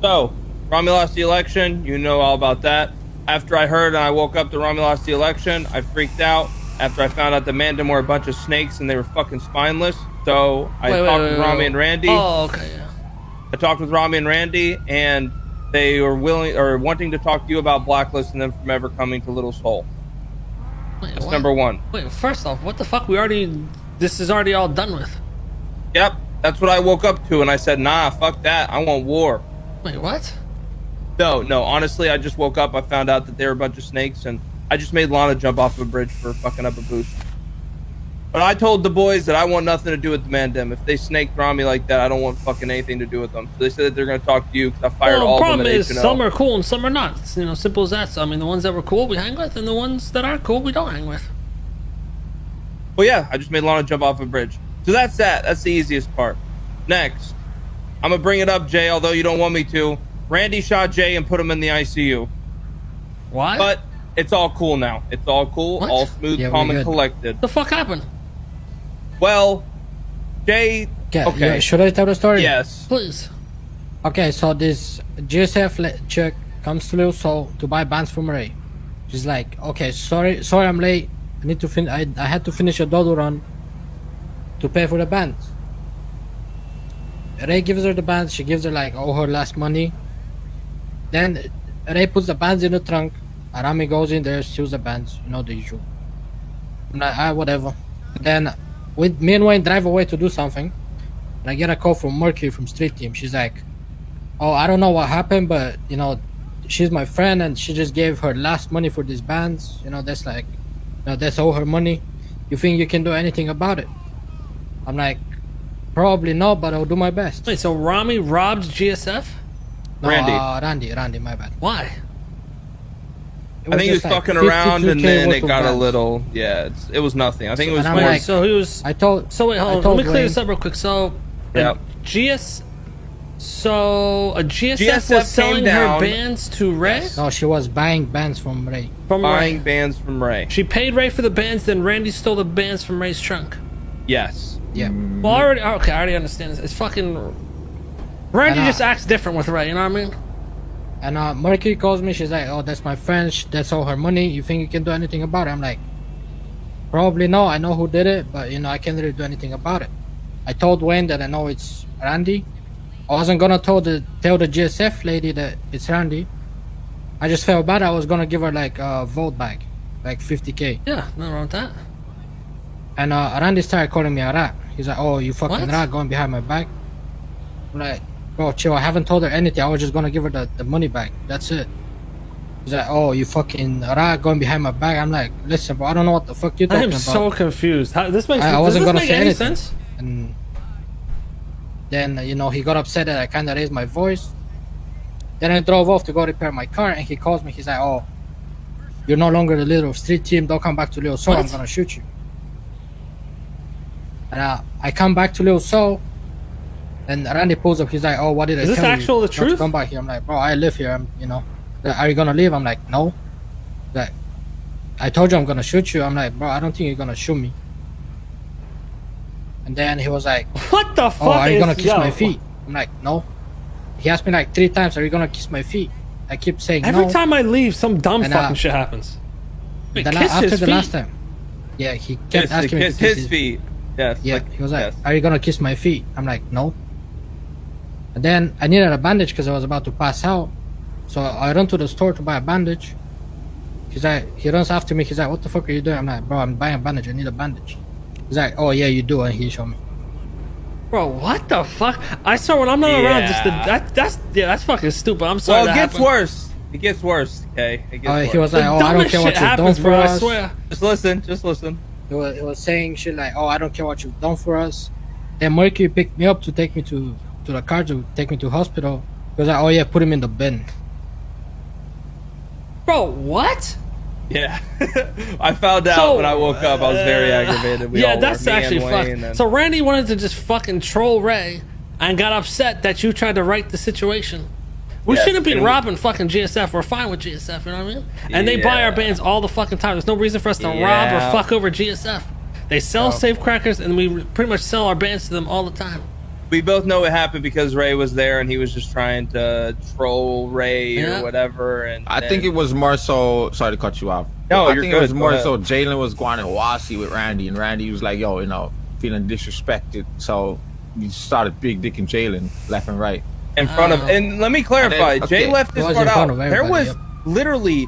So, Rami lost the election. You know all about that. After I heard and I woke up that Rami lost the election, I freaked out. After I found out the Mandem were a bunch of snakes and they were fucking spineless. So, I talked with Rami and Randy. Oh, okay. I talked with Rami and Randy, and they were willing or wanting to talk to you about blacklisting them from ever coming to Little Soul. Wait, That's number one. Wait, first off, what the fuck? This is already all done with. Yep, that's what I woke up to, and I said, nah, fuck that. I want war. Wait, what? No, honestly, I just woke up. I found out that they were a bunch of snakes, and I just made Lana jump off a bridge for fucking up a boost. But I told the boys that I want nothing to do with the Mandem. If they snaked around me like that, I don't want fucking anything to do with them. So they said that they're going to talk to you because I fired all of them at H&O. The problem is some are cool and some are not. It's, simple as that. So, I mean, the ones that were cool we hang with, and the ones that aren't cool we don't hang with. Well, yeah, I just made Lana jump off a bridge. So that's that. That's the easiest part. Next, I'm going to bring it up, Jay, although you don't want me to. Randy shot Jay and put him in the ICU. Why? But it's all cool now. It's all cool, What? all smooth, calm, and collected. The fuck happened? Well, Jay... Yeah, okay. yeah, should I tell the story? Yes. Please. Okay, so this GSF chick comes to Little Soul to buy bands from Ray. She's like, okay, sorry I'm late. I need to I had to finish a dodo run to pay for the bands. Ray gives her the bands. She gives her like all her last money. Then Ray puts the bands in the trunk. Arami goes in there, steals the bands. You know the usual. I'm like, whatever. Then me and Wayne drive away to do something. And I get a call from Mercury from Street Team. She's like, oh, I don't know what happened, but she's my friend and she just gave her last money for these bands. That's like, that's all her money. You think you can do anything about it? I'm like, probably not, but I'll do my best. Wait, so Rami robbed GSF? No, Randy, my bad. Why? I think he was fucking around and then it got a little, it was nothing. I think it was more. Like, so he was. So wait, hold on. Let me clear this up real quick. So, yeah. So a GSF was selling her bands to Ray? No, she was buying bands from Ray. Buying bands from Ray. She paid Ray for the bands, then Randy stole the bands from Ray's trunk. Yes. Yeah. Well, I already understand this. It's fucking. Randy just acts different with Ray. You know what I mean? And Mercury calls me. She's like, "Oh, that's my friend. That's all her money. You think you can do anything about it?" I'm like, "Probably no. I know who did it, but I can't really do anything about it." I told Wayne that I know it's Randy. I wasn't gonna tell the GSF lady that it's Randy. I just felt bad. I was gonna give her like a vote back, like 50K. Yeah, nothing wrong with that. And Randy started calling me a rat. He's like, "Oh, you fucking What? rat, going behind my back." I'm like, "Bro, chill. I haven't told her anything. I was just gonna give her the money back. That's it." He's like, "Oh, you fucking rat, going behind my back." I'm like, "Listen, bro, I don't know what the fuck you're talking about." I am so confused. This makes. I wasn't gonna make say any anything. sense? And then he got upset that I kind of raised my voice. Then I drove off to go repair my car, and he calls me. He's like, "Oh, you're no longer the leader of Street Team. Don't come back to Little Soul. I'm gonna shoot you." And I come back to Little Soul, and Randy pulls up. He's like, "Oh, what did I tell you? Is this actual the not to truth? come back here?" I'm like, "Bro, I live here. Are you gonna leave?" I'm like, "No." Like, I told you I'm gonna shoot you. I'm like, "Bro, I don't think you're gonna shoot me." And then he was like, What the fuck? "Oh, are you gonna kiss my feet?" I'm like, "No." He asked me like 3 times, "Are you gonna kiss my feet?" I keep saying Every no. time I leave, some dumb And, fucking shit happens. Wait, Then kiss after his the feet? last time, yeah, he kept asking me to kiss his feet. Yes. Yeah, like, he was like, yes. "Are you gonna kiss my feet?" I'm like, "No." And then I needed a bandage because I was about to pass out, so I run to the store to buy a bandage. He runs after me. He's like, "What the fuck are you doing?" I'm like, "Bro, I'm buying a bandage. I need a bandage." He's like, "Oh yeah, you do," and he showed me. Bro, what the fuck? I swear when I'm not around, that's fucking stupid. I'm sorry. Well, it gets worse. It gets worse. Okay. It gets worse. He was like, "Oh, I don't care what you've done for bro, us." I swear. Just listen. He was saying shit like, "Oh, I don't care what you've done for us." Then Mercury picked me up to take me to the car to take me to hospital. He was like, "Oh yeah, put him in the bin." Bro, what? Yeah. I found out when I woke up. I was very aggravated. That's actually fucked. So Randy wanted to just fucking troll Ray and got upset that you tried to right the situation. We shouldn't be robbing fucking GSF. We're fine with GSF, you know what I mean? And they buy our bands all the fucking time. There's no reason for us to rob or fuck over GSF. They sell safe crackers, and we pretty much sell our bands to them all the time. We both know it happened because Ray was there and he was just trying to troll Ray or whatever. And I think it was more so. Sorry to cut you off. No, I you're think good. it was more so. Jalen was going to Wasi with Randy, and Randy was like, "Yo, feeling disrespected." So you started big dicking Jalen left and right in front of. And let me clarify, Jay left this part out. There was literally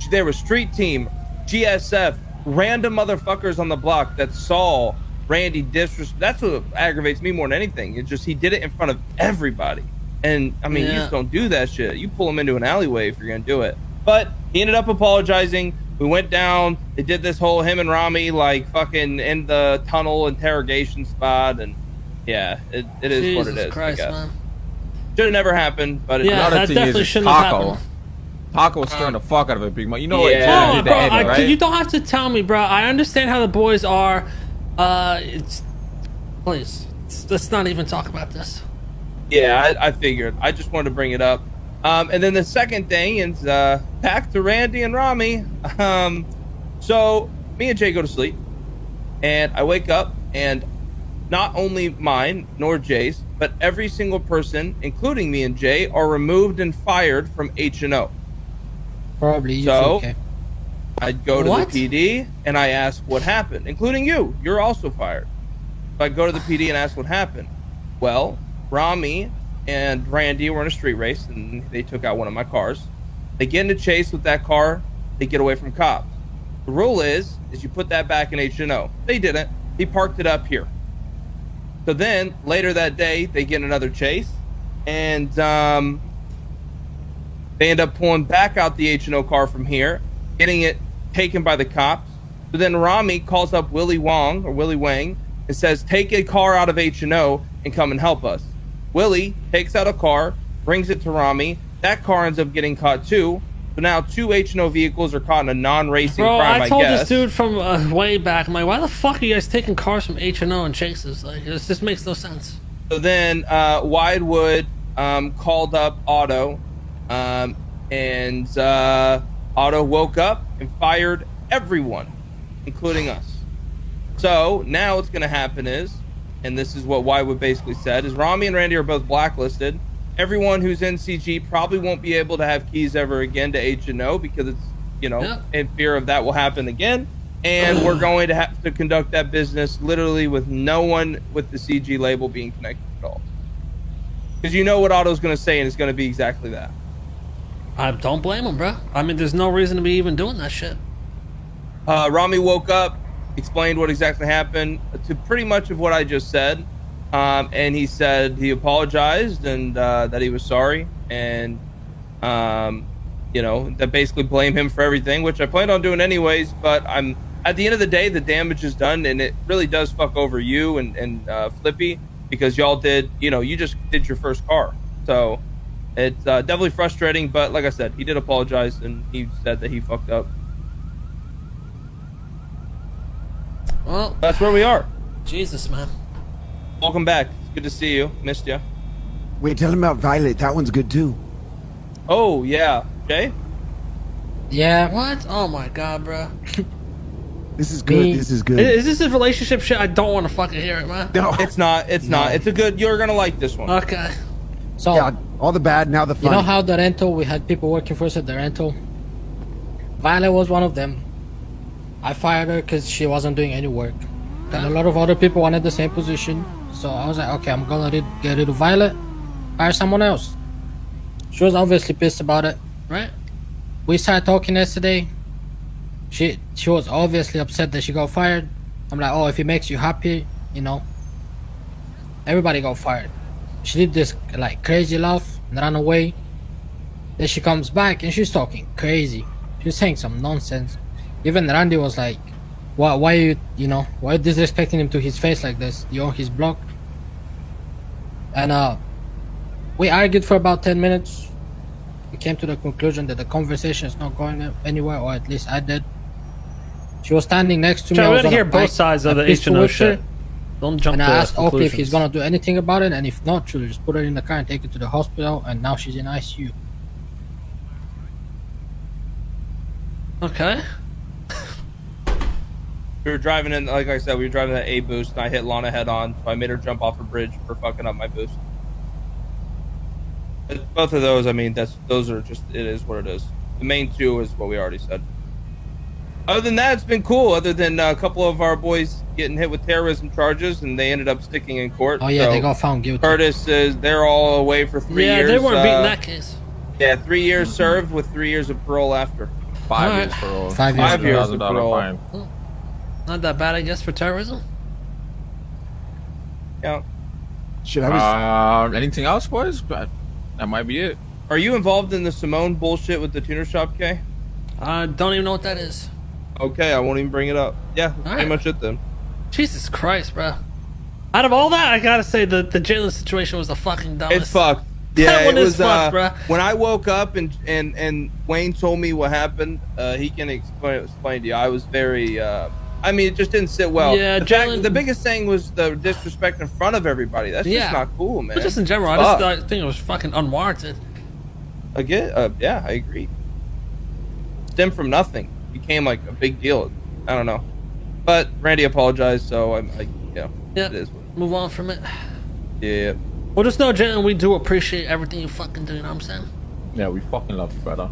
there was street team, GSF, random motherfuckers on the block that saw Randy disrespect. That's what aggravates me more than anything. It's just he did it in front of everybody, and I mean, you just don't do that shit. You pull him into an alleyway if you're gonna do it. But he ended up apologizing. We went down. They did this whole him and Rami like fucking in the tunnel interrogation spot, and yeah, it is Jesus what it is. Christ, I guess. man. Should have never happened, but that definitely shouldn't have happened. Taco was stirring the fuck out of it, Big Mike. You know what? Yeah. Bro, right? You don't have to tell me, bro. I understand how the boys are. Please, let's not even talk about this. Yeah, I figured. I just wanted to bring it up. And then the second thing is back to Randy and Rami. So me and Jay go to sleep, and I wake up, and not only mine nor Jay's, but every single person, including me and Jay, are removed and fired from H&O. Probably. So okay. I'd go to the PD and I ask what happened, including you. You're also fired. So I go to the PD and ask what happened. Well, Rami and Randy were in a street race and they took out one of my cars. They get in a chase with that car. They get away from cops. The rule is you put that back in H&O. They didn't. He parked it up here. So then later that day, they get another chase, and they end up pulling back out the H&O car from here, getting it taken by the cops. So then Rami calls up Willie Wang and says, take a car out of H&O and come and help us. Willie takes out a car, brings it to Rami. That car ends up getting caught too. So now 2 H&O vehicles are caught in a non-racing crime, I told this dude from way back, I'm like, why the fuck are you guys taking cars from H&O and chases? Like, this just makes no sense. So then Widewood called up Otto, and Otto woke up and fired everyone, including us. So now what's going to happen is, and this is what Widewood basically said, is Rami and Randy are both blacklisted. Everyone who's in CG probably won't be able to have keys ever again to H&O because it's, in fear of that will happen again. And we're going to have to conduct that business literally with no one with the CG label being connected at all. Because you know what Otto's going to say, and it's going to be exactly that. I don't blame him, bro. I mean, there's no reason to be even doing that shit. Rami woke up, explained what exactly happened to pretty much of what I just said. And he said he apologized and that he was sorry. And, that basically blame him for everything, which I planned on doing anyways. But at the end of the day, the damage is done. And it really does fuck over you and Flippy because y'all did, you just did your first car. So it's definitely frustrating. But like I said, he did apologize and he said that he fucked up. Well, that's where we are. Jesus, man. Welcome back. It's good to see you. Missed you. Wait, tell him about Violet. That one's good too. Oh, yeah. Jay? Yeah. What? Oh my god, bro. This is good. This is good. Is this a relationship shit? I don't want to fucking hear it, man. No, it's not. It's not. It's a good. You're gonna like this one. Okay. So yeah, all the bad, now the fun. You know how the rental, we had people working for us at the rental. Violet was one of them. I fired her because she wasn't doing any work. And a lot of other people wanted the same position. So I was like, okay, I'm gonna get rid of Violet, hire someone else. She was obviously pissed about it. Right. We started talking yesterday. She was obviously upset that she got fired. I'm like, oh, if it makes you happy, everybody got fired. She did this like crazy laugh and ran away. Then she comes back and she's talking crazy. She's saying some nonsense. Even Randy was like, why are you disrespecting him to his face like this? You're on his block. And we argued for about 10 minutes. We came to the conclusion that the conversation is not going anywhere, or at least I did. She was standing next to me. I want to hear both sides of the H&O shit. Don't jump to conclusions. And I asked Oakley if he's gonna do anything about it, and if not, she'll just put her in the car and take her to the hospital, and now she's in ICU. Okay. We were driving in, like I said, we were driving that A boost, and I hit Lana head on, so I made her jump off a bridge for fucking up my boost. But both of those, I mean, those are just, it is what it is. The main two is what we already said. Other than that, it's been cool. Other than a couple of our boys getting hit with terrorism charges, and they ended up sticking in court. Oh yeah, so they got found guilty. Curtis is, they're all away for 3 years. Yeah, they weren't beating that case. Yeah, 3 years served with 3 years of parole after. 5 Alright. years parole. 5 years. 5 years of $1,000 parole. fine. Not that bad, I guess, for terrorism. Yeah. Shit, I was. Anything else, boys? That might be it. Are you involved in the Simone bullshit with the tuner shop, Kay? I don't even know what that is. Okay, I won't even bring it up. Yeah, that's pretty Alright. much it then. Jesus Christ, bro. Out of all that, I gotta say the Jalen situation was the fucking dumbest. It's fucked. That Yeah, one it is was. fucked, bruh. When I woke up and Wayne told me what happened, he can explain to you. I was very. I mean, it just didn't sit well. Yeah, The biggest thing was the disrespect in front of everybody. That's Yeah. just not cool, man. But just in general, I think it was fucking unwarranted. Again, yeah, I agree. Stemmed from nothing, became like a big deal. I don't know, but Randy apologized, so I'm like, yeah, Yeah, it is. move on from it. Yeah. Well, just know, Jalen, we do appreciate everything you fucking do. You know what I'm saying? Yeah, we fucking love you, brother.